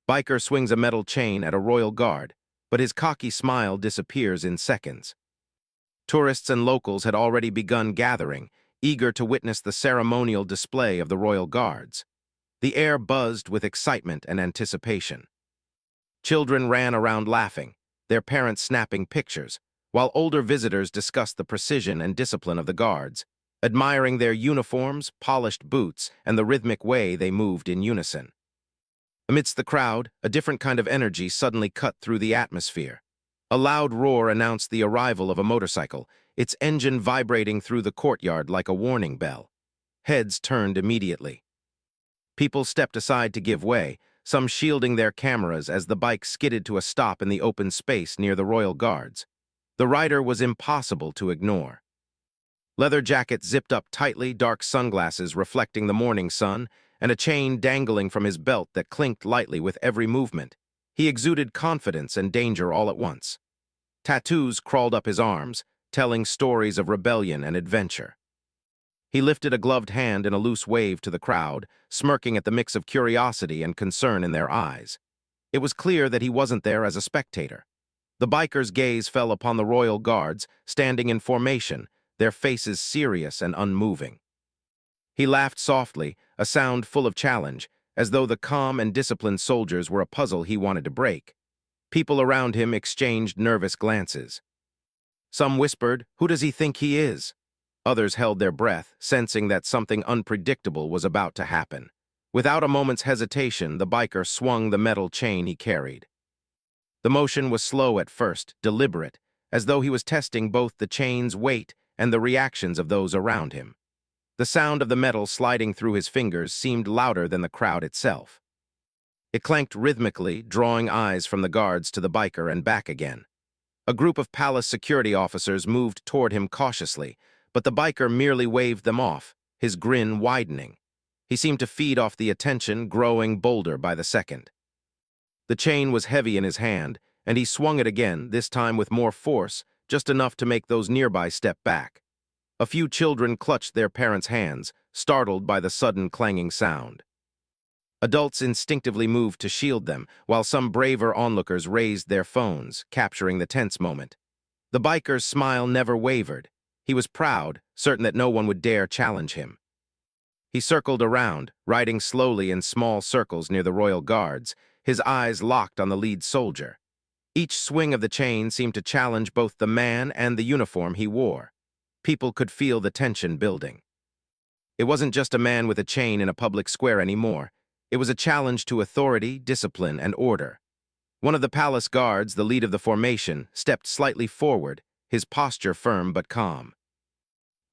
Biker swings a metal chain at a royal guard, but his cocky smile disappears in seconds. Tourists and locals had already begun gathering, eager to witness the ceremonial display of the royal guards. The air buzzed with excitement and anticipation. Children ran around laughing, their parents snapping pictures, while older visitors discussed the precision and discipline of the guards, admiring their uniforms, polished boots, and the rhythmic way they moved in unison. Amidst the crowd, a different kind of energy suddenly cut through the atmosphere. A loud roar announced the arrival of a motorcycle, its engine vibrating through the courtyard like a warning bell. Heads turned immediately. People stepped aside to give way, some shielding their cameras as the bike skidded to a stop in the open space near the royal guards. The rider was impossible to ignore. Leather jacket zipped up tightly, dark sunglasses reflecting the morning sun, and a chain dangling from his belt that clinked lightly with every movement. He exuded confidence and danger all at once. Tattoos crawled up his arms, telling stories of rebellion and adventure. He lifted a gloved hand in a loose wave to the crowd, smirking at the mix of curiosity and concern in their eyes. It was clear that he wasn't there as a spectator. The biker's gaze fell upon the royal guards, standing in formation, their faces serious and unmoving. He laughed softly, a sound full of challenge, as though the calm and disciplined soldiers were a puzzle he wanted to break. People around him exchanged nervous glances. Some whispered, "Who does he think he is?" Others held their breath, sensing that something unpredictable was about to happen. Without a moment's hesitation, the biker swung the metal chain he carried. The motion was slow at first, deliberate, as though he was testing both the chain's weight and the reactions of those around him. The sound of the metal sliding through his fingers seemed louder than the crowd itself. It clanked rhythmically, drawing eyes from the guards to the biker and back again. A group of palace security officers moved toward him cautiously, but the biker merely waved them off, his grin widening. He seemed to feed off the attention, growing bolder by the second. The chain was heavy in his hand, and he swung it again, this time with more force, just enough to make those nearby step back. A few children clutched their parents' hands, startled by the sudden clanging sound. Adults instinctively moved to shield them, while some braver onlookers raised their phones, capturing the tense moment. The biker's smile never wavered. He was proud, certain that no one would dare challenge him. He circled around, riding slowly in small circles near the royal guards, his eyes locked on the lead soldier. Each swing of the chain seemed to challenge both the man and the uniform he wore. People could feel the tension building. It wasn't just a man with a chain in a public square anymore. It was a challenge to authority, discipline, and order. One of the palace guards, the lead of the formation, stepped slightly forward, his posture firm but calm.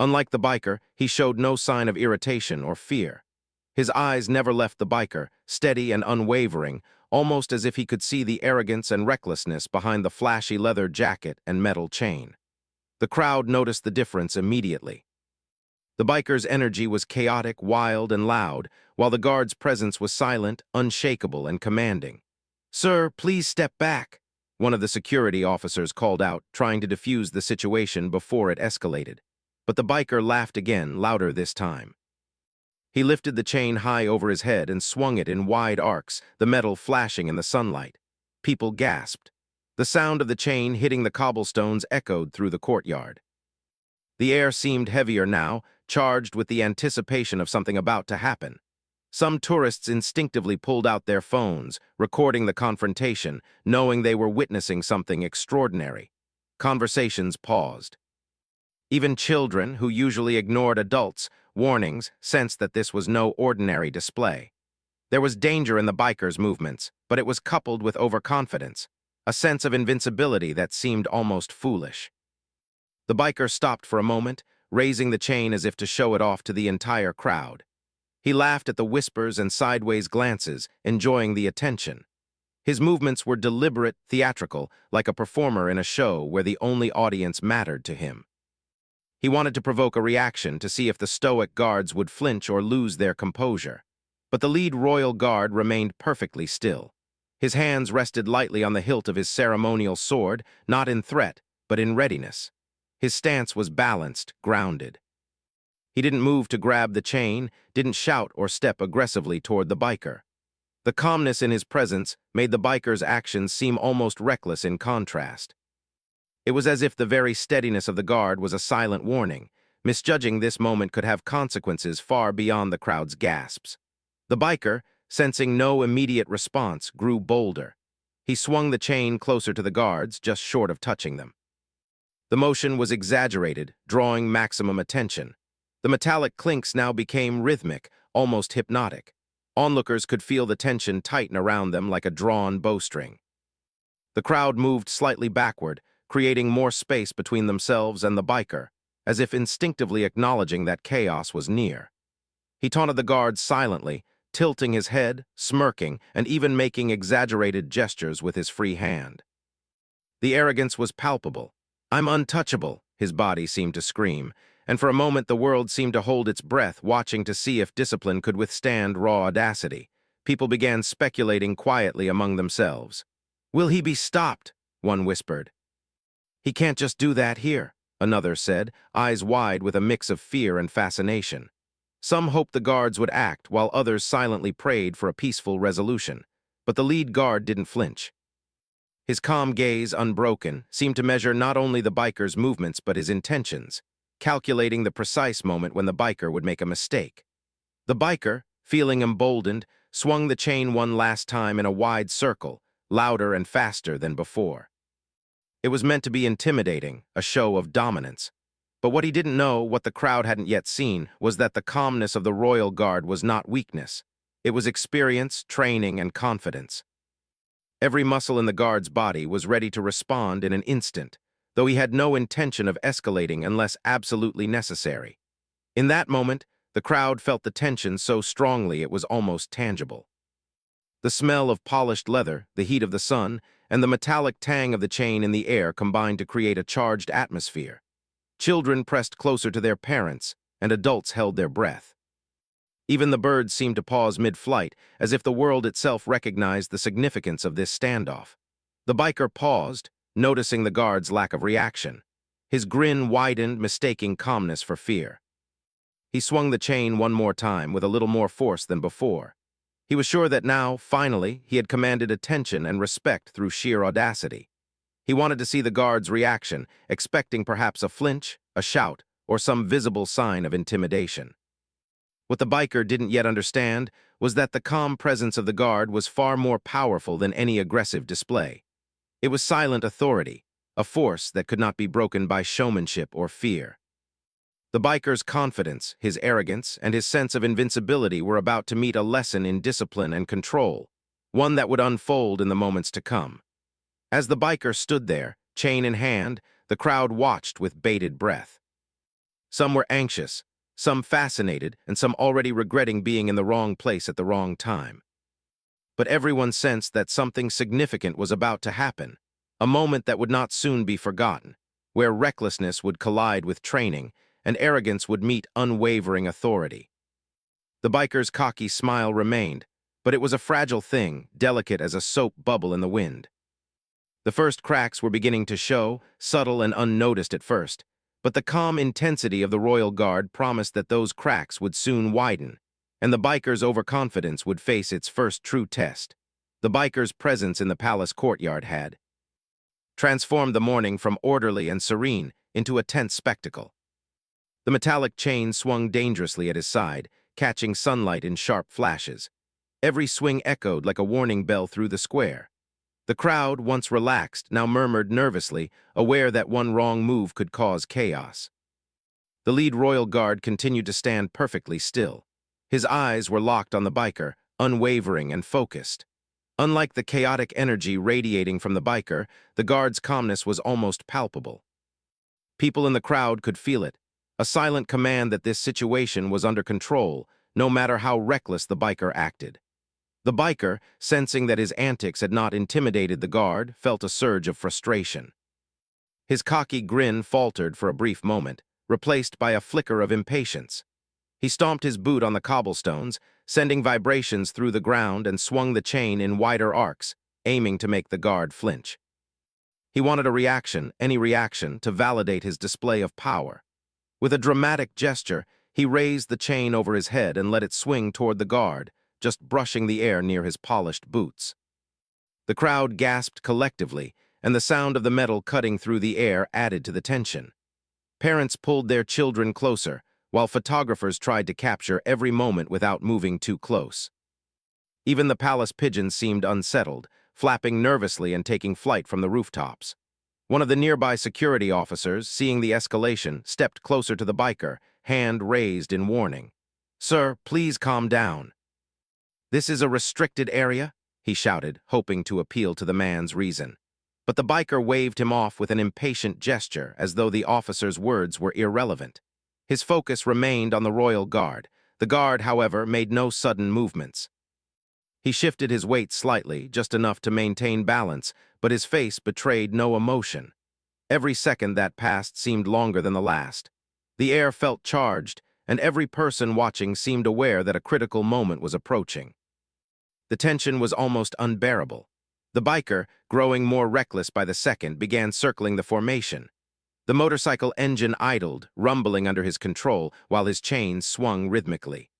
Unlike the biker, he showed no sign of irritation or fear. His eyes never left the biker, steady and unwavering, almost as if he could see the arrogance and recklessness behind the flashy leather jacket and metal chain. The crowd noticed the difference immediately. The biker's energy was chaotic, wild, and loud, while the guard's presence was silent, unshakable, and commanding. "Sir, please step back," one of the security officers called out, trying to defuse the situation before it escalated. But the biker laughed again, louder this time. He lifted the chain high over his head and swung it in wide arcs, the metal flashing in the sunlight. People gasped. The sound of the chain hitting the cobblestones echoed through the courtyard. The air seemed heavier now, charged with the anticipation of something about to happen. Some tourists instinctively pulled out their phones, recording the confrontation, knowing they were witnessing something extraordinary. Conversations paused. Even children, who usually ignored adults' warnings, sensed that this was no ordinary display. There was danger in the biker's movements, but it was coupled with overconfidence, a sense of invincibility that seemed almost foolish. The biker stopped for a moment, raising the chain as if to show it off to the entire crowd. He laughed at the whispers and sideways glances, enjoying the attention. His movements were deliberate, theatrical, like a performer in a show where the only audience mattered to him. He wanted to provoke a reaction to see if the stoic guards would flinch or lose their composure. But the lead royal guard remained perfectly still. His hands rested lightly on the hilt of his ceremonial sword, not in threat, but in readiness. His stance was balanced, grounded. He didn't move to grab the chain, didn't shout or step aggressively toward the biker. The calmness in his presence made the biker's actions seem almost reckless in contrast. It was as if the very steadiness of the guard was a silent warning. Misjudging this moment could have consequences far beyond the crowd's gasps. The biker, sensing no immediate response, grew bolder. He swung the chain closer to the guards, just short of touching them. The motion was exaggerated, drawing maximum attention. The metallic clinks now became rhythmic, almost hypnotic. Onlookers could feel the tension tighten around them like a drawn bowstring. The crowd moved slightly backward, creating more space between themselves and the biker, as if instinctively acknowledging that chaos was near. He taunted the guards silently, tilting his head, smirking, and even making exaggerated gestures with his free hand. The arrogance was palpable. "I'm untouchable," his body seemed to scream, and for a moment the world seemed to hold its breath, watching to see if discipline could withstand raw audacity. People began speculating quietly among themselves. "Will he be stopped?" one whispered. "He can't just do that here," another said, eyes wide with a mix of fear and fascination. Some hoped the guards would act, while others silently prayed for a peaceful resolution. But the lead guard didn't flinch. His calm gaze, unbroken, seemed to measure not only the biker's movements but his intentions, calculating the precise moment when the biker would make a mistake. The biker, feeling emboldened, swung the chain one last time in a wide circle, louder and faster than before. It was meant to be intimidating, a show of dominance. But what he didn't know, what the crowd hadn't yet seen, was that the calmness of the royal guard was not weakness. It was experience, training, and confidence. Every muscle in the guard's body was ready to respond in an instant, though he had no intention of escalating unless absolutely necessary. In that moment, the crowd felt the tension so strongly it was almost tangible. The smell of polished leather, the heat of the sun, and the metallic tang of the chain in the air combined to create a charged atmosphere. Children pressed closer to their parents, and adults held their breath. Even the birds seemed to pause mid-flight, as if the world itself recognized the significance of this standoff. The biker paused, noticing the guard's lack of reaction. His grin widened, mistaking calmness for fear. He swung the chain one more time, with a little more force than before. He was sure that now, finally, he had commanded attention and respect through sheer audacity. He wanted to see the guard's reaction, expecting perhaps a flinch, a shout, or some visible sign of intimidation. What the biker didn't yet understand was that the calm presence of the guard was far more powerful than any aggressive display. It was silent authority, a force that could not be broken by showmanship or fear. The biker's confidence, his arrogance, and his sense of invincibility were about to meet a lesson in discipline and control, one that would unfold in the moments to come. As the biker stood there, chain in hand, the crowd watched with bated breath. Some were anxious, some fascinated, and some already regretting being in the wrong place at the wrong time. But everyone sensed that something significant was about to happen, a moment that would not soon be forgotten, where recklessness would collide with training and arrogance would meet unwavering authority. The biker's cocky smile remained, but it was a fragile thing, delicate as a soap bubble in the wind. The first cracks were beginning to show, subtle and unnoticed at first, but the calm intensity of the royal guard promised that those cracks would soon widen, and the biker's overconfidence would face its first true test. The biker's presence in the palace courtyard had transformed the morning from orderly and serene into a tense spectacle. The metallic chain swung dangerously at his side, catching sunlight in sharp flashes. Every swing echoed like a warning bell through the square. The crowd, once relaxed, now murmured nervously, aware that one wrong move could cause chaos. The lead royal guard continued to stand perfectly still. His eyes were locked on the biker, unwavering and focused. Unlike the chaotic energy radiating from the biker, the guard's calmness was almost palpable. People in the crowd could feel it, a silent command that this situation was under control, no matter how reckless the biker acted. The biker, sensing that his antics had not intimidated the guard, felt a surge of frustration. His cocky grin faltered for a brief moment, replaced by a flicker of impatience. He stomped his boot on the cobblestones, sending vibrations through the ground, and swung the chain in wider arcs, aiming to make the guard flinch. He wanted a reaction, any reaction, to validate his display of power. With a dramatic gesture, he raised the chain over his head and let it swing toward the guard, just brushing the air near his polished boots. The crowd gasped collectively, and the sound of the metal cutting through the air added to the tension. Parents pulled their children closer, while photographers tried to capture every moment without moving too close. Even the palace pigeons seemed unsettled, flapping nervously and taking flight from the rooftops. One of the nearby security officers, seeing the escalation, stepped closer to the biker, hand raised in warning. "Sir, please calm down." "This is a restricted area," he shouted, hoping to appeal to the man's reason. But the biker waved him off with an impatient gesture, as though the officer's words were irrelevant. His focus remained on the royal guard. The guard, however, made no sudden movements. He shifted his weight slightly, just enough to maintain balance, but his face betrayed no emotion. Every second that passed seemed longer than the last. The air felt charged, and every person watching seemed aware that a critical moment was approaching. The tension was almost unbearable. The biker, growing more reckless by the second, began circling the formation. The motorcycle engine idled, rumbling under his control, while his chains swung rhythmically.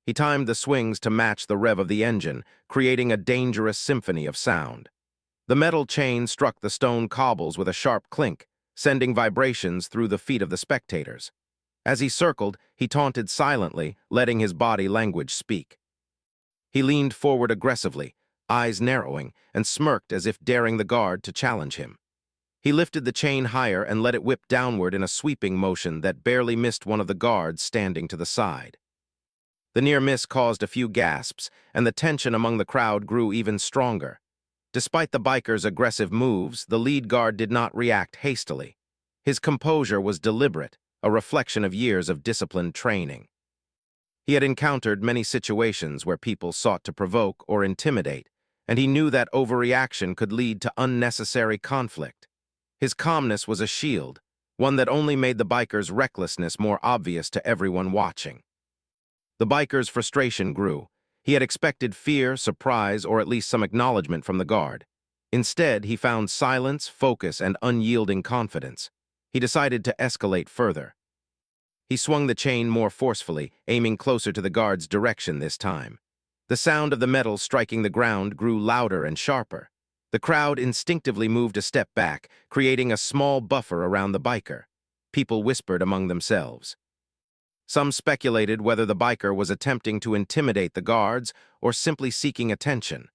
He timed the swings to match the rev of the engine, creating a dangerous symphony of sound. The metal chain struck the stone cobbles with a sharp clink, sending vibrations through the feet of the spectators. As he circled, he taunted silently, letting his body language speak. He leaned forward aggressively, eyes narrowing, and smirked as if daring the guard to challenge him. He lifted the chain higher and let it whip downward in a sweeping motion that barely missed one of the guards standing to the side. The near miss caused a few gasps, and the tension among the crowd grew even stronger. Despite the biker's aggressive moves, the lead guard did not react hastily. His composure was deliberate, a reflection of years of disciplined training. He had encountered many situations where people sought to provoke or intimidate, and he knew that overreaction could lead to unnecessary conflict. His calmness was a shield, one that only made the biker's recklessness more obvious to everyone watching. The biker's frustration grew. He had expected fear, surprise, or at least some acknowledgement from the guard. Instead, he found silence, focus, and unyielding confidence. He decided to escalate further. He swung the chain more forcefully, aiming closer to the guard's direction this time. The sound of the metal striking the ground grew louder and sharper. The crowd instinctively moved a step back, creating a small buffer around the biker. People whispered among themselves. Some speculated whether the biker was attempting to intimidate the guards or simply seeking attention.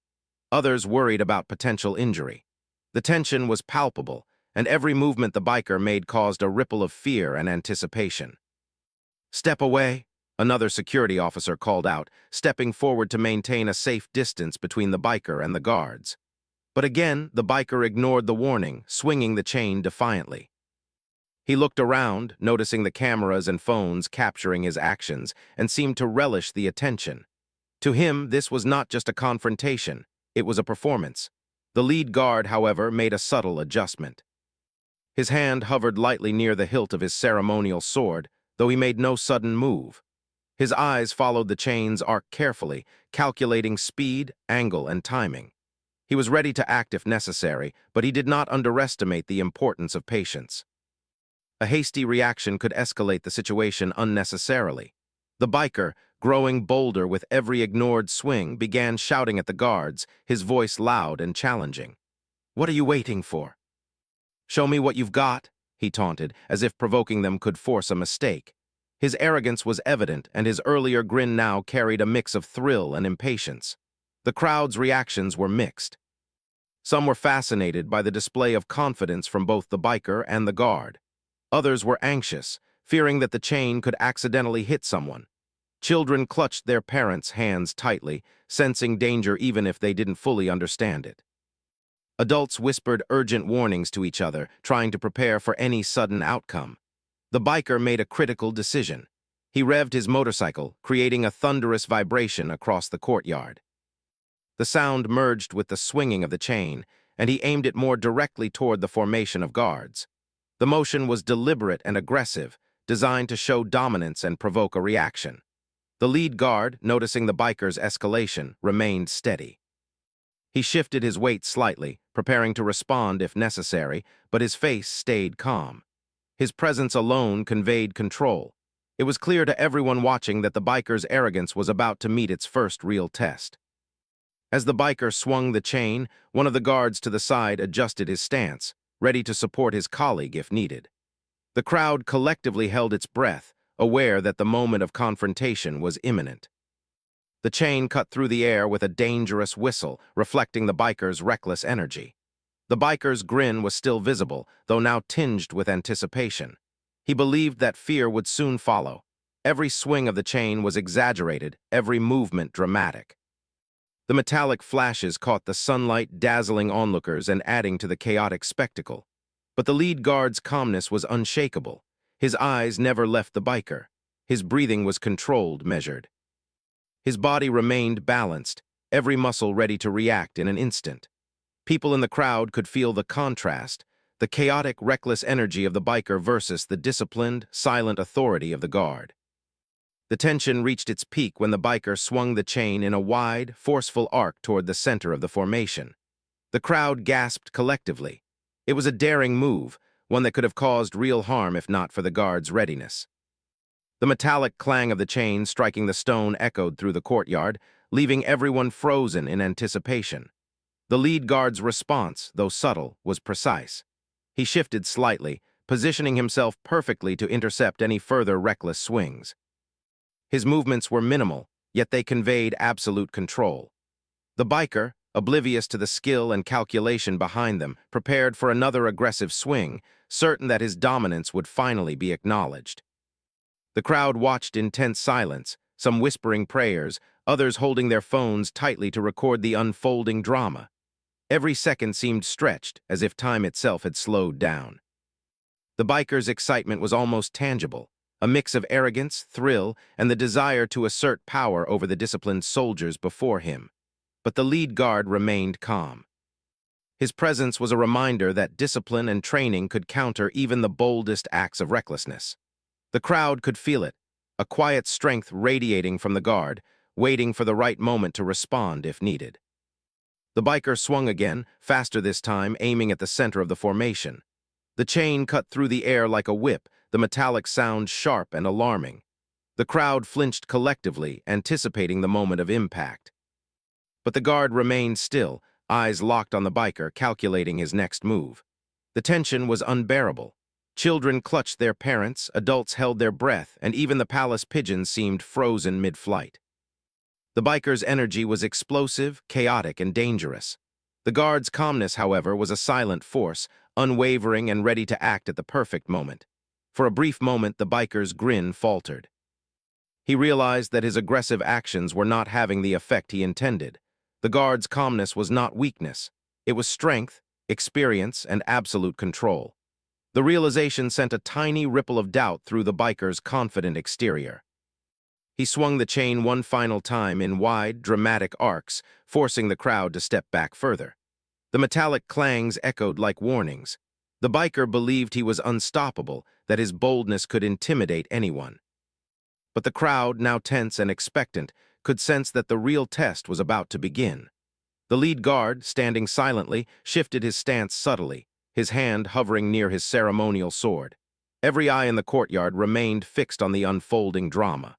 Others worried about potential injury. The tension was palpable, and every movement the biker made caused a ripple of fear and anticipation. "Step away," another security officer called out, stepping forward to maintain a safe distance between the biker and the guards. But again, the biker ignored the warning, swinging the chain defiantly. He looked around, noticing the cameras and phones capturing his actions, and seemed to relish the attention. To him, this was not just a confrontation, it was a performance. The lead guard, however, made a subtle adjustment. His hand hovered lightly near the hilt of his ceremonial sword, though he made no sudden move. His eyes followed the chain's arc carefully, calculating speed, angle, and timing. He was ready to act if necessary, but he did not underestimate the importance of patience. A hasty reaction could escalate the situation unnecessarily. The biker, growing bolder with every ignored swing, began shouting at the guards, his voice loud and challenging. "What are you waiting for? Show me what you've got," he taunted, as if provoking them could force a mistake. His arrogance was evident, and his earlier grin now carried a mix of thrill and impatience. The crowd's reactions were mixed. Some were fascinated by the display of confidence from both the biker and the guard. Others were anxious, fearing that the chain could accidentally hit someone. Children clutched their parents' hands tightly, sensing danger even if they didn't fully understand it. Adults whispered urgent warnings to each other, trying to prepare for any sudden outcome. The biker made a critical decision. He revved his motorcycle, creating a thunderous vibration across the courtyard. The sound merged with the swinging of the chain, and he aimed it more directly toward the formation of guards. The motion was deliberate and aggressive, designed to show dominance and provoke a reaction. The lead guard, noticing the biker's escalation, remained steady. He shifted his weight slightly, preparing to respond if necessary, but his face stayed calm. His presence alone conveyed control. It was clear to everyone watching that the biker's arrogance was about to meet its first real test. As the biker swung the chain, one of the guards to the side adjusted his stance, ready to support his colleague if needed. The crowd collectively held its breath, aware that the moment of confrontation was imminent. The chain cut through the air with a dangerous whistle, reflecting the biker's reckless energy. The biker's grin was still visible, though now tinged with anticipation. He believed that fear would soon follow. Every swing of the chain was exaggerated, every movement dramatic. The metallic flashes caught the sunlight, dazzling onlookers and adding to the chaotic spectacle. But the lead guard's calmness was unshakable. His eyes never left the biker. His breathing was controlled, measured. His body remained balanced, every muscle ready to react in an instant. People in the crowd could feel the contrast, the chaotic, reckless energy of the biker versus the disciplined, silent authority of the guard. The tension reached its peak when the biker swung the chain in a wide, forceful arc toward the center of the formation. The crowd gasped collectively. It was a daring move, one that could have caused real harm if not for the guard's readiness. The metallic clang of the chain striking the stone echoed through the courtyard, leaving everyone frozen in anticipation. The lead guard's response, though subtle, was precise. He shifted slightly, positioning himself perfectly to intercept any further reckless swings. His movements were minimal, yet they conveyed absolute control. The biker, oblivious to the skill and calculation behind them, prepared for another aggressive swing, certain that his dominance would finally be acknowledged. The crowd watched in tense silence, some whispering prayers, others holding their phones tightly to record the unfolding drama. Every second seemed stretched, as if time itself had slowed down. The biker's excitement was almost tangible, a mix of arrogance, thrill, and the desire to assert power over the disciplined soldiers before him. But the lead guard remained calm. His presence was a reminder that discipline and training could counter even the boldest acts of recklessness. The crowd could feel it, a quiet strength radiating from the guard, waiting for the right moment to respond if needed. The biker swung again, faster this time, aiming at the center of the formation. The chain cut through the air like a whip, the metallic sound sharp and alarming. The crowd flinched collectively, anticipating the moment of impact. But the guard remained still, eyes locked on the biker, calculating his next move. The tension was unbearable. Children clutched their parents, adults held their breath, and even the palace pigeons seemed frozen mid-flight. The biker's energy was explosive, chaotic, and dangerous. The guard's calmness, however, was a silent force, unwavering and ready to act at the perfect moment. For a brief moment, the biker's grin faltered. He realized that his aggressive actions were not having the effect he intended. The guard's calmness was not weakness. It was strength, experience, and absolute control. The realization sent a tiny ripple of doubt through the biker's confident exterior. He swung the chain one final time in wide, dramatic arcs, forcing the crowd to step back further. The metallic clangs echoed like warnings. The biker believed he was unstoppable, that his boldness could intimidate anyone. But the crowd, now tense and expectant, could sense that the real test was about to begin. The lead guard, standing silently, shifted his stance subtly, his hand hovering near his ceremonial sword. Every eye in the courtyard remained fixed on the unfolding drama.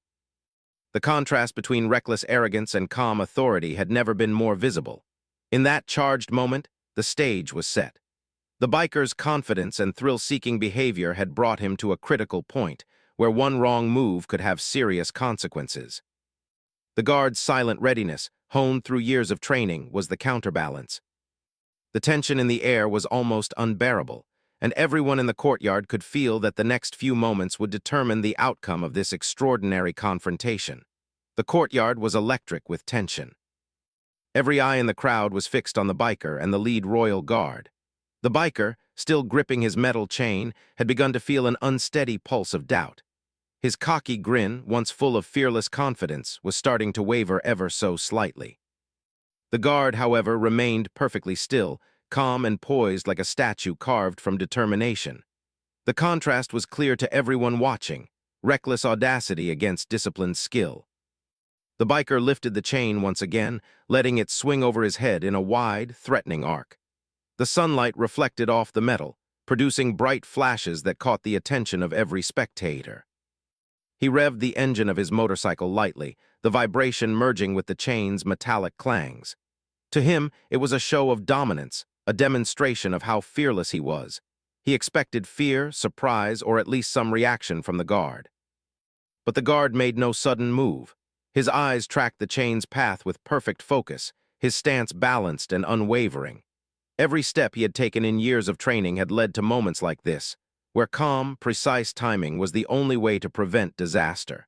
The contrast between reckless arrogance and calm authority had never been more visible. In that charged moment, the stage was set. The biker's confidence and thrill-seeking behavior had brought him to a critical point, where one wrong move could have serious consequences. The guard's silent readiness, honed through years of training, was the counterbalance. The tension in the air was almost unbearable, and everyone in the courtyard could feel that the next few moments would determine the outcome of this extraordinary confrontation. The courtyard was electric with tension. Every eye in the crowd was fixed on the biker and the lead royal guard. The biker, still gripping his metal chain, had begun to feel an unsteady pulse of doubt. His cocky grin, once full of fearless confidence, was starting to waver ever so slightly. The guard, however, remained perfectly still, calm and poised like a statue carved from determination. The contrast was clear to everyone watching, reckless audacity against disciplined skill. The biker lifted the chain once again, letting it swing over his head in a wide, threatening arc. The sunlight reflected off the metal, producing bright flashes that caught the attention of every spectator. He revved the engine of his motorcycle lightly, the vibration merging with the chain's metallic clangs. To him, it was a show of dominance, a demonstration of how fearless he was. He expected fear, surprise, or at least some reaction from the guard. But the guard made no sudden move. His eyes tracked the chain's path with perfect focus, his stance balanced and unwavering. Every step he had taken in years of training had led to moments like this, where calm, precise timing was the only way to prevent disaster.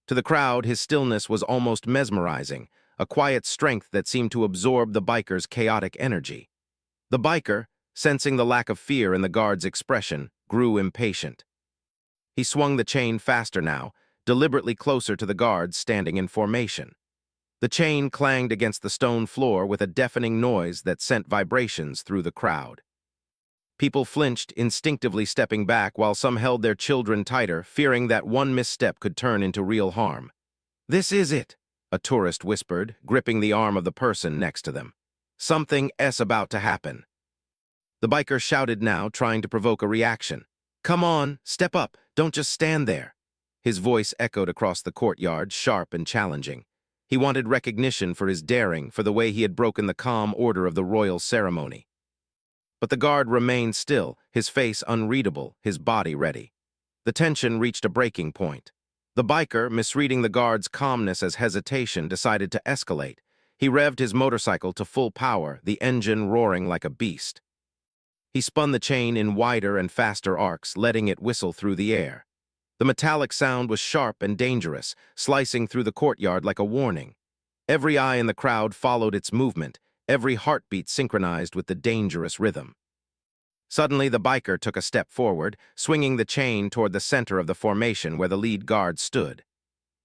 To the crowd, his stillness was almost mesmerizing, a quiet strength that seemed to absorb the biker's chaotic energy. The biker, sensing the lack of fear in the guard's expression, grew impatient. He swung the chain faster now, deliberately closer to the guards standing in formation. The chain clanged against the stone floor with a deafening noise that sent vibrations through the crowd. People flinched, instinctively stepping back while some held their children tighter, fearing that one misstep could turn into real harm. "This is it," a tourist whispered, gripping the arm of the person next to them. "Something's about to happen." The biker shouted now, trying to provoke a reaction. "Come on, step up, don't just stand there." His voice echoed across the courtyard, sharp and challenging. He wanted recognition for his daring, for the way he had broken the calm order of the royal ceremony. But the guard remained still, his face unreadable, his body ready. The tension reached a breaking point. The biker, misreading the guard's calmness as hesitation, decided to escalate. He revved his motorcycle to full power, the engine roaring like a beast. He spun the chain in wider and faster arcs, letting it whistle through the air. The metallic sound was sharp and dangerous, slicing through the courtyard like a warning. Every eye in the crowd followed its movement, every heartbeat synchronized with the dangerous rhythm. Suddenly, the biker took a step forward, swinging the chain toward the center of the formation where the lead guard stood.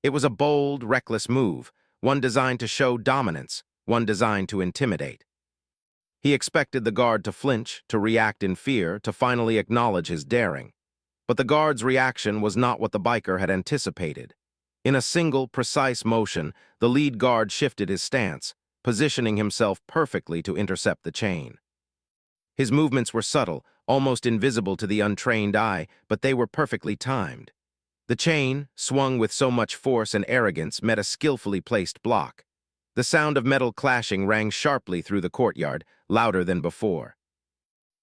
It was a bold, reckless move, one designed to show dominance, one designed to intimidate. He expected the guard to flinch, to react in fear, to finally acknowledge his daring. But the guard's reaction was not what the biker had anticipated. In a single, precise motion, the lead guard shifted his stance, positioning himself perfectly to intercept the chain. His movements were subtle, almost invisible to the untrained eye, but they were perfectly timed. The chain, swung with so much force and arrogance, met a skillfully placed block. The sound of metal clashing rang sharply through the courtyard, louder than before.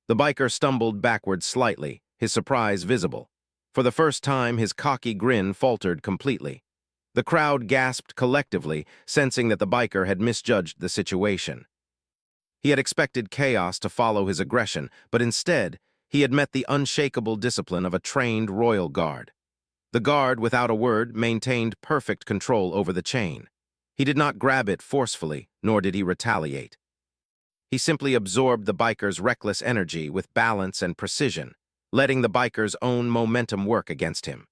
The biker stumbled backward slightly, his surprise visible. For the first time, his cocky grin faltered completely. The crowd gasped collectively, sensing that the biker had misjudged the situation. He had expected chaos to follow his aggression, but instead, he had met the unshakable discipline of a trained royal guard. The guard, without a word, maintained perfect control over the chain. He did not grab it forcefully, nor did he retaliate. He simply absorbed the biker's reckless energy with balance and precision, letting the biker's own momentum work against him.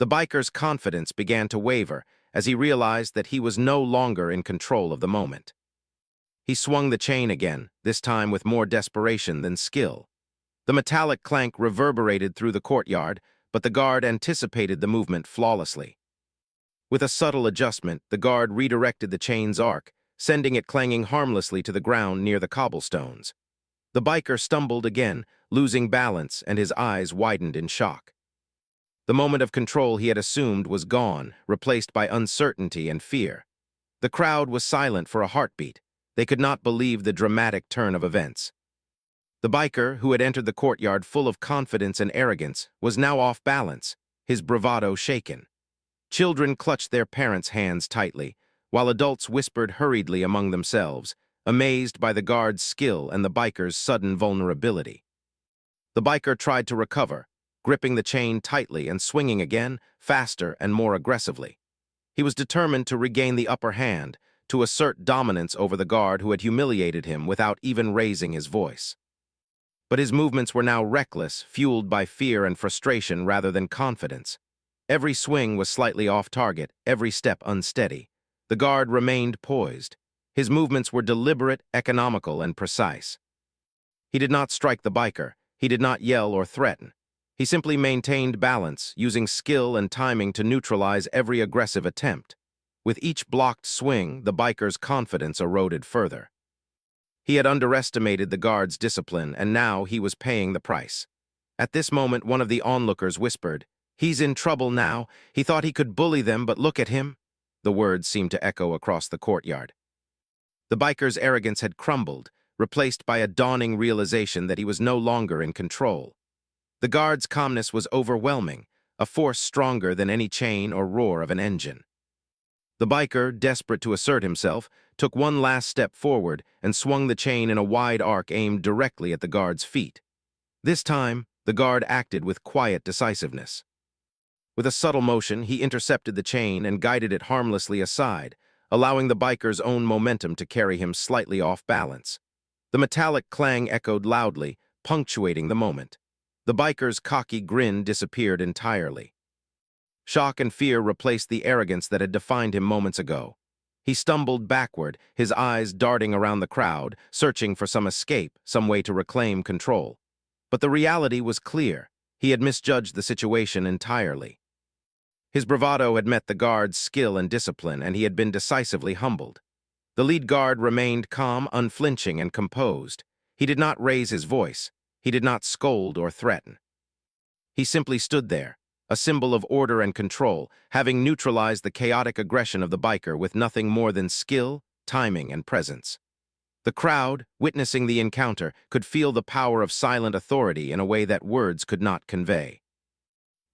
The biker's confidence began to waver as he realized that he was no longer in control of the moment. He swung the chain again, this time with more desperation than skill. The metallic clank reverberated through the courtyard, but the guard anticipated the movement flawlessly. With a subtle adjustment, the guard redirected the chain's arc, sending it clanging harmlessly to the ground near the cobblestones. The biker stumbled again, losing balance, and his eyes widened in shock. The moment of control he had assumed was gone, replaced by uncertainty and fear. The crowd was silent for a heartbeat. They could not believe the dramatic turn of events. The biker, who had entered the courtyard full of confidence and arrogance, was now off balance, his bravado shaken. Children clutched their parents' hands tightly, while adults whispered hurriedly among themselves, amazed by the guard's skill and the biker's sudden vulnerability. The biker tried to recover, gripping the chain tightly and swinging again, faster and more aggressively. He was determined to regain the upper hand, to assert dominance over the guard who had humiliated him without even raising his voice. But his movements were now reckless, fueled by fear and frustration rather than confidence. Every swing was slightly off target, every step unsteady. The guard remained poised. His movements were deliberate, economical, and precise. He did not strike the biker. He did not yell or threaten. He simply maintained balance, using skill and timing to neutralize every aggressive attempt. With each blocked swing, the biker's confidence eroded further. He had underestimated the guard's discipline, and now he was paying the price. At this moment, one of the onlookers whispered, He's in trouble now. He thought he could bully them, but look at him. The words seemed to echo across the courtyard. The biker's arrogance had crumbled, replaced by a dawning realization that he was no longer in control. The guard's calmness was overwhelming, a force stronger than any chain or roar of an engine. The biker, desperate to assert himself, took one last step forward and swung the chain in a wide arc aimed directly at the guard's feet. This time, the guard acted with quiet decisiveness. With a subtle motion, he intercepted the chain and guided it harmlessly aside, allowing the biker's own momentum to carry him slightly off balance. The metallic clang echoed loudly, punctuating the moment. The biker's cocky grin disappeared entirely. Shock and fear replaced the arrogance that had defined him moments ago. He stumbled backward, his eyes darting around the crowd, searching for some escape, some way to reclaim control. But the reality was clear. He had misjudged the situation entirely. His bravado had met the guard's skill and discipline, and he had been decisively humbled. The lead guard remained calm, unflinching, and composed. He did not raise his voice. He did not scold or threaten. He simply stood there, a symbol of order and control, having neutralized the chaotic aggression of the biker with nothing more than skill, timing, and presence. The crowd, witnessing the encounter, could feel the power of silent authority in a way that words could not convey.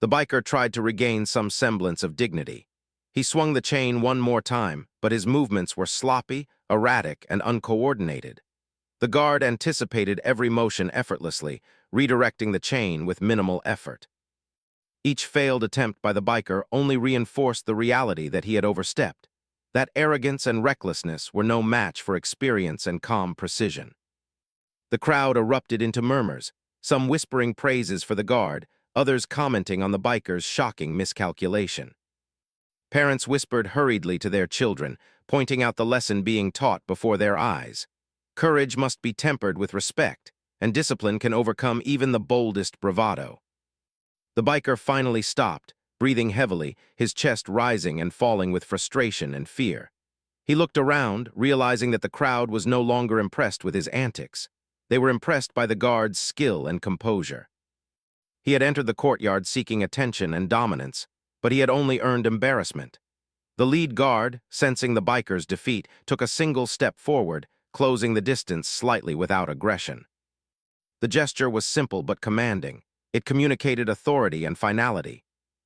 The biker tried to regain some semblance of dignity. He swung the chain one more time, but his movements were sloppy, erratic, and uncoordinated. The guard anticipated every motion effortlessly, redirecting the chain with minimal effort. Each failed attempt by the biker only reinforced the reality that he had overstepped. That arrogance and recklessness were no match for experience and calm precision. The crowd erupted into murmurs, some whispering praises for the guard, others commenting on the biker's shocking miscalculation. Parents whispered hurriedly to their children, pointing out the lesson being taught before their eyes. Courage must be tempered with respect, and discipline can overcome even the boldest bravado. The biker finally stopped, breathing heavily, his chest rising and falling with frustration and fear. He looked around, realizing that the crowd was no longer impressed with his antics. They were impressed by the guard's skill and composure. He had entered the courtyard seeking attention and dominance, but he had only earned embarrassment. The lead guard, sensing the biker's defeat, took a single step forward, closing the distance slightly without aggression. The gesture was simple but commanding. It communicated authority and finality.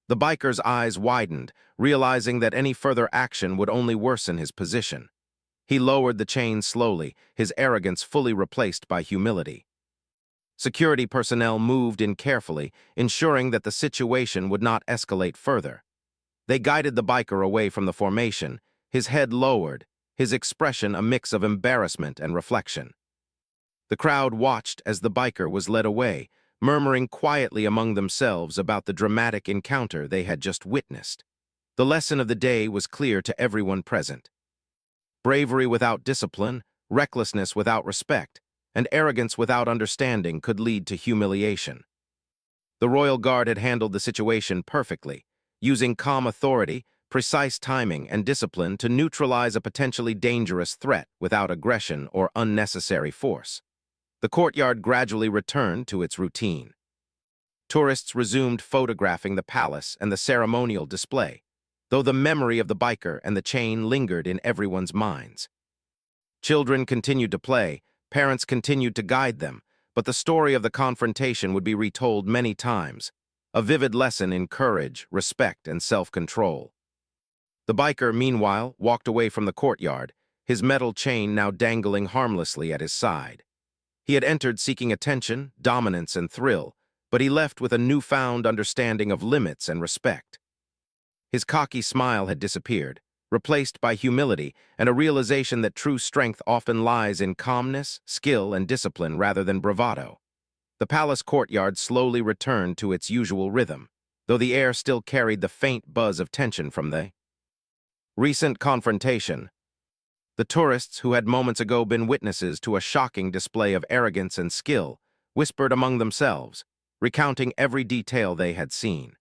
The biker's eyes widened, realizing that any further action would only worsen his position. He lowered the chain slowly, his arrogance fully replaced by humility. Security personnel moved in carefully, ensuring that the situation would not escalate further. They guided the biker away from the formation, his head lowered, his expression a mix of embarrassment and reflection. The crowd watched as the biker was led away, murmuring quietly among themselves about the dramatic encounter they had just witnessed. The lesson of the day was clear to everyone present. Bravery without discipline, recklessness without respect, and arrogance without understanding could lead to humiliation. The Royal Guard had handled the situation perfectly, using calm authority, precise timing, and discipline to neutralize a potentially dangerous threat without aggression or unnecessary force. The courtyard gradually returned to its routine. Tourists resumed photographing the palace and the ceremonial display, though the memory of the biker and the chain lingered in everyone's minds. Children continued to play, parents continued to guide them, but the story of the confrontation would be retold many times, a vivid lesson in courage, respect, and self-control. The biker, meanwhile, walked away from the courtyard, his metal chain now dangling harmlessly at his side. He had entered seeking attention, dominance, and thrill, but he left with a newfound understanding of limits and respect. His cocky smile had disappeared, replaced by humility and a realization that true strength often lies in calmness, skill, and discipline rather than bravado. The palace courtyard slowly returned to its usual rhythm, though the air still carried the faint buzz of tension from the recent confrontation. The tourists, who had moments ago been witnesses to a shocking display of arrogance and skill, whispered among themselves, recounting every detail they had seen.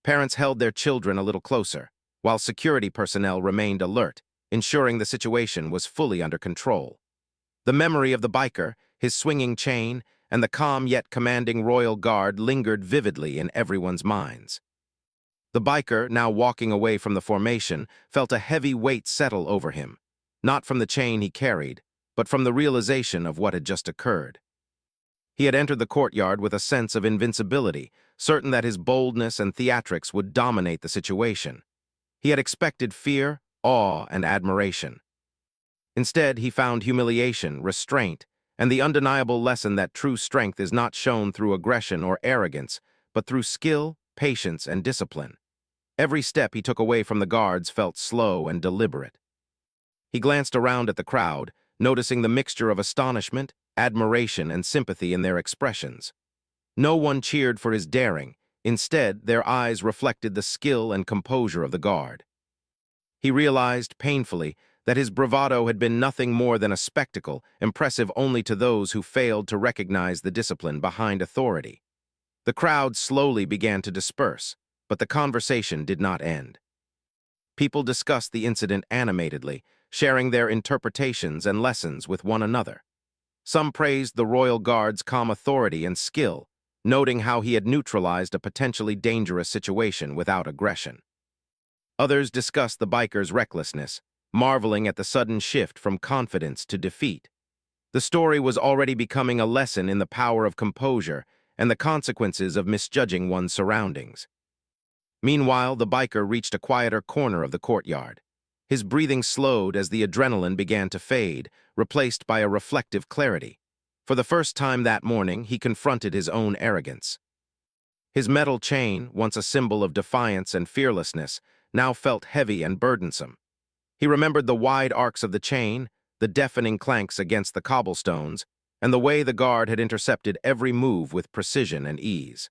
Parents held their children a little closer, while security personnel remained alert, ensuring the situation was fully under control. The memory of the biker, his swinging chain, and the calm yet commanding royal guard lingered vividly in everyone's minds. The biker, now walking away from the formation, felt a heavy weight settle over him, not from the chain he carried, but from the realization of what had just occurred. He had entered the courtyard with a sense of invincibility, certain that his boldness and theatrics would dominate the situation. He had expected fear, awe, and admiration. Instead, he found humiliation, restraint, and the undeniable lesson that true strength is not shown through aggression or arrogance, but through skill, patience, and discipline. Every step he took away from the guards felt slow and deliberate. He glanced around at the crowd, noticing the mixture of astonishment, admiration, and sympathy in their expressions. No one cheered for his daring. Instead, their eyes reflected the skill and composure of the guard. He realized, painfully, that his bravado had been nothing more than a spectacle, impressive only to those who failed to recognize the discipline behind authority. The crowd slowly began to disperse, but the conversation did not end. People discussed the incident animatedly, sharing their interpretations and lessons with one another. Some praised the royal guard's calm authority and skill, noting how he had neutralized a potentially dangerous situation without aggression. Others discussed the biker's recklessness, marveling at the sudden shift from confidence to defeat. The story was already becoming a lesson in the power of composure and the consequences of misjudging one's surroundings. Meanwhile, the biker reached a quieter corner of the courtyard. His breathing slowed as the adrenaline began to fade, replaced by a reflective clarity. For the first time that morning, he confronted his own arrogance. His metal chain, once a symbol of defiance and fearlessness, now felt heavy and burdensome. He remembered the wide arcs of the chain, the deafening clanks against the cobblestones, and the way the guard had intercepted every move with precision and ease.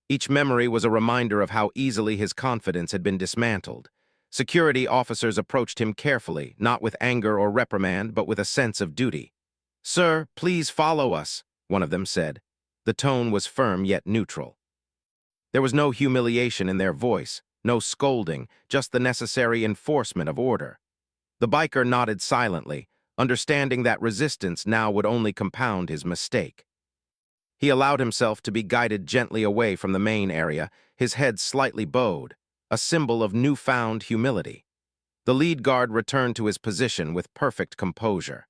Each memory was a reminder of how easily his confidence had been dismantled. Security officers approached him carefully, not with anger or reprimand, but with a sense of duty. "Sir, please follow us," one of them said. The tone was firm yet neutral. There was no humiliation in their voice, no scolding, just the necessary enforcement of order. The biker nodded silently, understanding that resistance now would only compound his mistake. He allowed himself to be guided gently away from the main area, his head slightly bowed, a symbol of newfound humility. The lead guard returned to his position with perfect composure.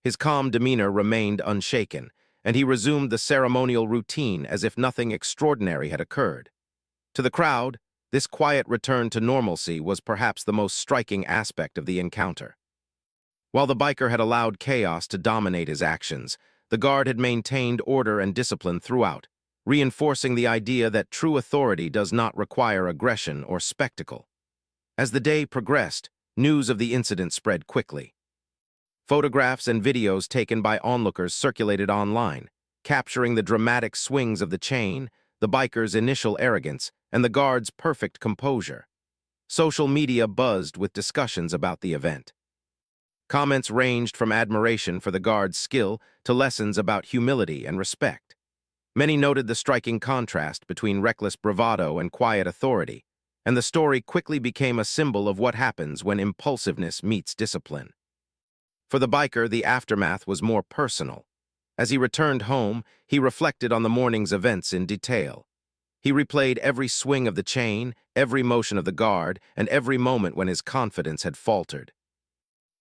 His calm demeanor remained unshaken, and he resumed the ceremonial routine as if nothing extraordinary had occurred. To the crowd, this quiet return to normalcy was perhaps the most striking aspect of the encounter. While the biker had allowed chaos to dominate his actions, the guard had maintained order and discipline throughout, reinforcing the idea that true authority does not require aggression or spectacle. As the day progressed, news of the incident spread quickly. Photographs and videos taken by onlookers circulated online, capturing the dramatic swings of the chain, the biker's initial arrogance, and the guard's perfect composure. Social media buzzed with discussions about the event. Comments ranged from admiration for the guard's skill to lessons about humility and respect. Many noted the striking contrast between reckless bravado and quiet authority, and the story quickly became a symbol of what happens when impulsiveness meets discipline. For the biker, the aftermath was more personal. As he returned home, he reflected on the morning's events in detail. He replayed every swing of the chain, every motion of the guard, and every moment when his confidence had faltered.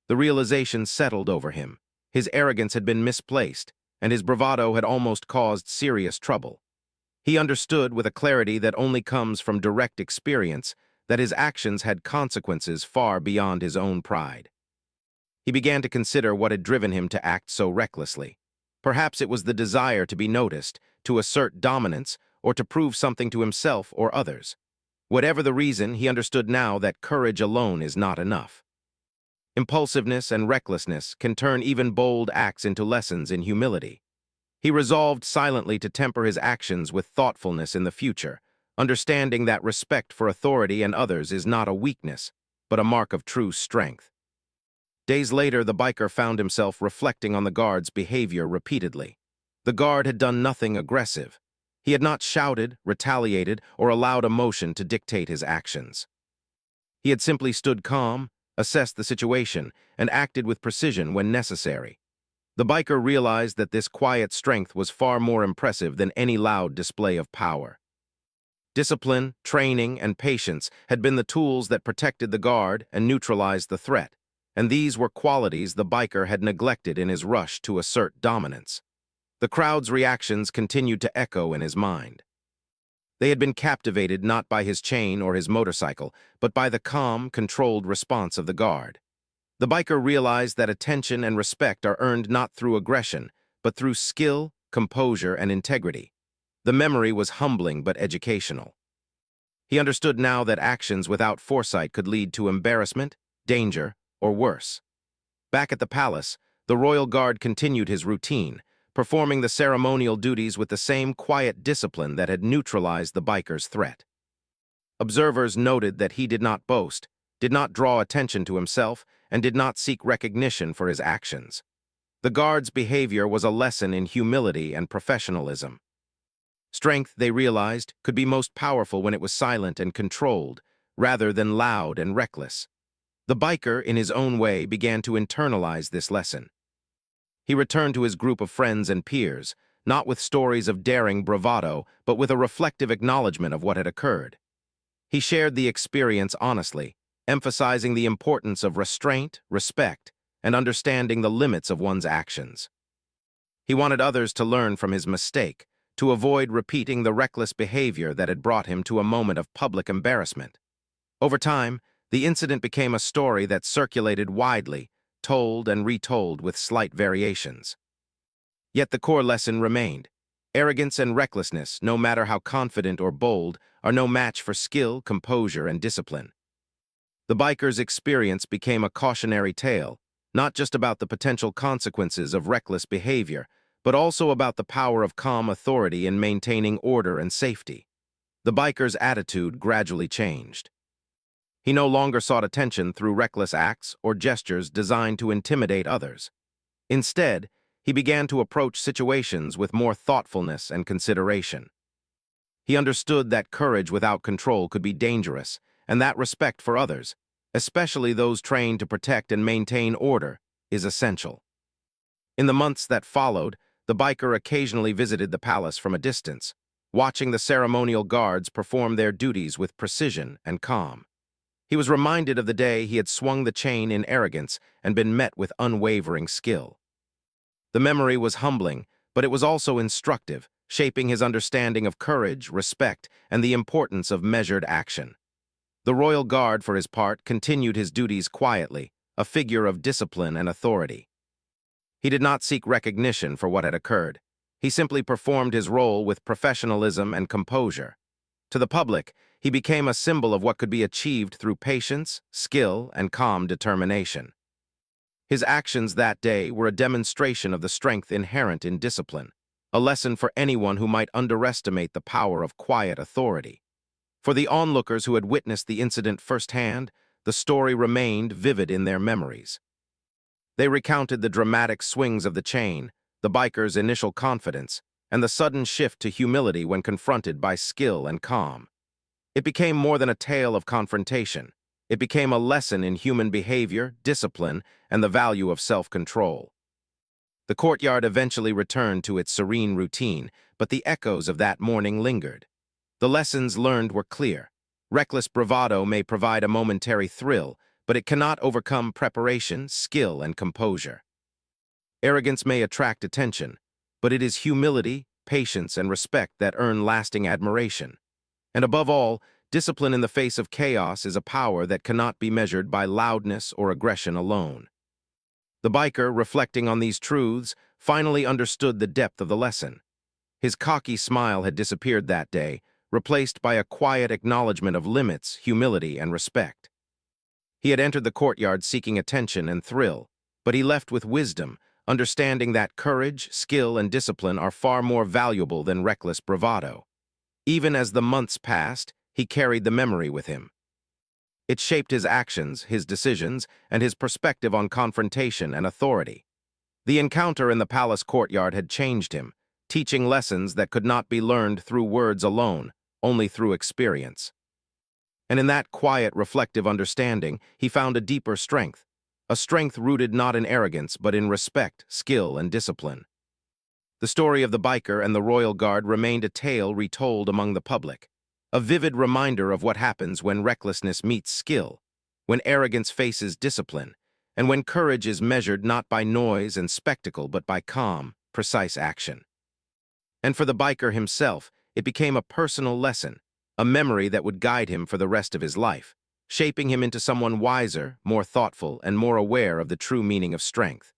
The realization settled over him. His arrogance had been misplaced, and his bravado had almost caused serious trouble. He understood with a clarity that only comes from direct experience that his actions had consequences far beyond his own pride. He began to consider what had driven him to act so recklessly. Perhaps it was the desire to be noticed, to assert dominance, or to prove something to himself or others. Whatever the reason, he understood now that courage alone is not enough. Impulsiveness and recklessness can turn even bold acts into lessons in humility. He resolved silently to temper his actions with thoughtfulness in the future, understanding that respect for authority and others is not a weakness, but a mark of true strength. Days later, the biker found himself reflecting on the guard's behavior repeatedly. The guard had done nothing aggressive. He had not shouted, retaliated, or allowed emotion to dictate his actions. He had simply stood calm, assessed the situation, and acted with precision when necessary. The biker realized that this quiet strength was far more impressive than any loud display of power. Discipline, training, and patience had been the tools that protected the guard and neutralized the threat, and these were qualities the biker had neglected in his rush to assert dominance. The crowd's reactions continued to echo in his mind. They had been captivated not by his chain or his motorcycle, but by the calm, controlled response of the guard. The biker realized that attention and respect are earned not through aggression, but through skill, composure, and integrity. The memory was humbling but educational. He understood now that actions without foresight could lead to embarrassment, danger, or worse. Back at the palace, the royal guard continued his routine, performing the ceremonial duties with the same quiet discipline that had neutralized the biker's threat. Observers noted that he did not boast, did not draw attention to himself, and did not seek recognition for his actions. The guard's behavior was a lesson in humility and professionalism. Strength, they realized, could be most powerful when it was silent and controlled, rather than loud and reckless. The biker, in his own way, began to internalize this lesson. He returned to his group of friends and peers, not with stories of daring bravado, but with a reflective acknowledgement of what had occurred. He shared the experience honestly, emphasizing the importance of restraint, respect, and understanding the limits of one's actions. He wanted others to learn from his mistake, to avoid repeating the reckless behavior that had brought him to a moment of public embarrassment. Over time, the incident became a story that circulated widely, told and retold with slight variations. Yet the core lesson remained. Arrogance and recklessness, no matter how confident or bold, are no match for skill, composure, and discipline. The biker's experience became a cautionary tale, not just about the potential consequences of reckless behavior, but also about the power of calm authority in maintaining order and safety. The biker's attitude gradually changed. He no longer sought attention through reckless acts or gestures designed to intimidate others. Instead, he began to approach situations with more thoughtfulness and consideration. He understood that courage without control could be dangerous, and that respect for others, especially those trained to protect and maintain order, is essential. In the months that followed, the biker occasionally visited the palace from a distance, watching the ceremonial guards perform their duties with precision and calm. He was reminded of the day he had swung the chain in arrogance and been met with unwavering skill. The memory was humbling, but it was also instructive, shaping his understanding of courage, respect, and the importance of measured action. The royal guard, for his part, continued his duties quietly, a figure of discipline and authority. He did not seek recognition for what had occurred. He simply performed his role with professionalism and composure. To the public, he became a symbol of what could be achieved through patience, skill, and calm determination. His actions that day were a demonstration of the strength inherent in discipline, a lesson for anyone who might underestimate the power of quiet authority. For the onlookers who had witnessed the incident firsthand, the story remained vivid in their memories. They recounted the dramatic swings of the chain, the biker's initial confidence, and the sudden shift to humility when confronted by skill and calm. It became more than a tale of confrontation. It became a lesson in human behavior, discipline, and the value of self-control. The courtyard eventually returned to its serene routine, but the echoes of that morning lingered. The lessons learned were clear. Reckless bravado may provide a momentary thrill, but it cannot overcome preparation, skill, and composure. Arrogance may attract attention, but it is humility, patience, and respect that earn lasting admiration. And above all, discipline in the face of chaos is a power that cannot be measured by loudness or aggression alone. The biker, reflecting on these truths, finally understood the depth of the lesson. His cocky smile had disappeared that day, replaced by a quiet acknowledgement of limits, humility, and respect. He had entered the courtyard seeking attention and thrill, but he left with wisdom, understanding that courage, skill, and discipline are far more valuable than reckless bravado. Even as the months passed, he carried the memory with him. It shaped his actions, his decisions, and his perspective on confrontation and authority. The encounter in the palace courtyard had changed him, teaching lessons that could not be learned through words alone, only through experience. And in that quiet, reflective understanding, he found a deeper strength, a strength rooted not in arrogance but in respect, skill, and discipline. The story of the biker and the Royal Guard remained a tale retold among the public, a vivid reminder of what happens when recklessness meets skill, when arrogance faces discipline, and when courage is measured not by noise and spectacle but by calm, precise action. And for the biker himself, it became a personal lesson, a memory that would guide him for the rest of his life, shaping him into someone wiser, more thoughtful, and more aware of the true meaning of strength.